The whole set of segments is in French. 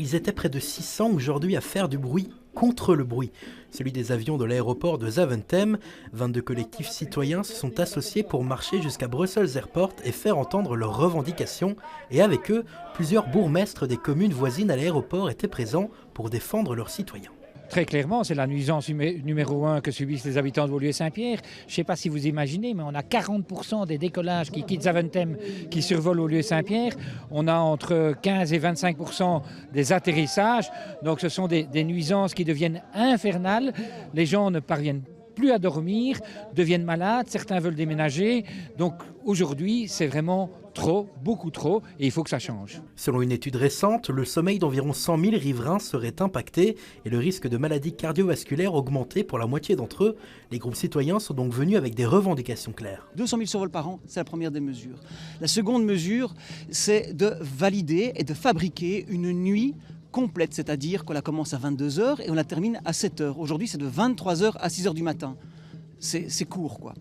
Ils étaient près de 600 aujourd'hui à faire du bruit contre le bruit, celui des avions de l'aéroport de Zaventem. 22 collectifs citoyens se sont associés pour marcher jusqu'à Brussels Airport et faire entendre leurs revendications. Et avec eux, plusieurs bourgmestres des communes voisines à l'aéroport étaient présents pour défendre leurs citoyens. Très clairement, c'est la nuisance numéro 1 que subissent les habitants de Beaulieu-Saint-Pierre. Je ne sais pas si vous imaginez, mais on a 40% des décollages qui quittent Zaventem qui survolent Beaulieu-Saint-Pierre. On a entre 15 et 25% des atterrissages. Donc ce sont des nuisances qui deviennent infernales. Les gens ne parviennent plus à dormir, deviennent malades, certains veulent déménager. Donc aujourd'hui, c'est vraiment trop, beaucoup trop, et il faut que ça change. Selon une étude récente, le sommeil d'environ 100 000 riverains serait impacté et le risque de maladies cardiovasculaires augmenté pour la moitié d'entre eux. Les groupes citoyens sont donc venus avec des revendications claires. 200 000 survols par an, c'est la première des mesures. La seconde mesure, c'est de valider et de fabriquer une nuit complète, c'est-à-dire qu'on la commence à 22h et on la termine à 7h. Aujourd'hui, c'est de 23h à 6h du matin. C'est court, quoi.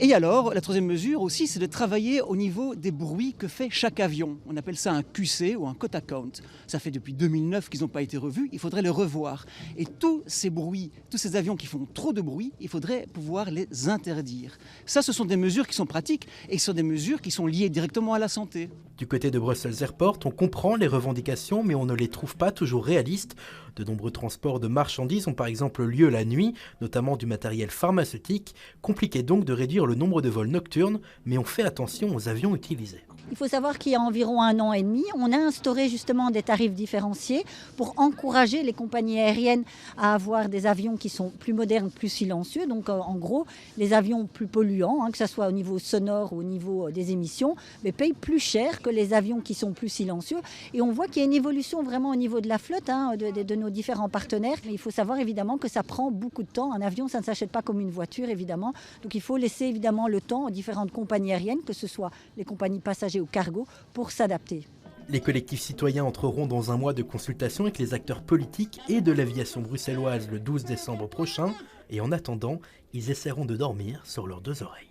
Et alors, la troisième mesure aussi, c'est de travailler au niveau des bruits que fait chaque avion. On appelle ça un QC ou un quota count. Ça fait depuis 2009 qu'ils n'ont pas été revus, il faudrait les revoir. Et tous ces bruits, tous ces avions qui font trop de bruit, il faudrait pouvoir les interdire. Ça, ce sont des mesures qui sont pratiques et ce sont des mesures qui sont liées directement à la santé. Du côté de Brussels Airport, on comprend les revendications, mais on ne les trouve pas toujours réalistes. De nombreux transports de marchandises ont par exemple lieu la nuit, notamment du matériel pharmaceutique. Compliqué donc de réduire le nombre de vols nocturnes, mais on fait attention aux avions utilisés. Il faut savoir qu'il y a environ 1 an et demi, on a instauré justement des tarifs différenciés pour encourager les compagnies aériennes à avoir des avions qui sont plus modernes, plus silencieux. Donc en gros, les avions plus polluants, que ce soit au niveau sonore ou au niveau des émissions, mais payent plus cher que les avions qui sont plus silencieux. Et on voit qu'il y a une évolution vraiment au niveau de la flotte, de nos différents partenaires. Mais il faut savoir évidemment que ça prend beaucoup de temps. Un avion, ça ne s'achète pas comme une voiture, évidemment. Donc il faut laisser évidemment le temps aux différentes compagnies aériennes, que ce soit les compagnies passagers ou cargo, pour s'adapter. Les collectifs citoyens entreront dans un mois de consultation avec les acteurs politiques et de l'aviation bruxelloise le 12 décembre prochain. Et en attendant, ils essaieront de dormir sur leurs 2 oreilles.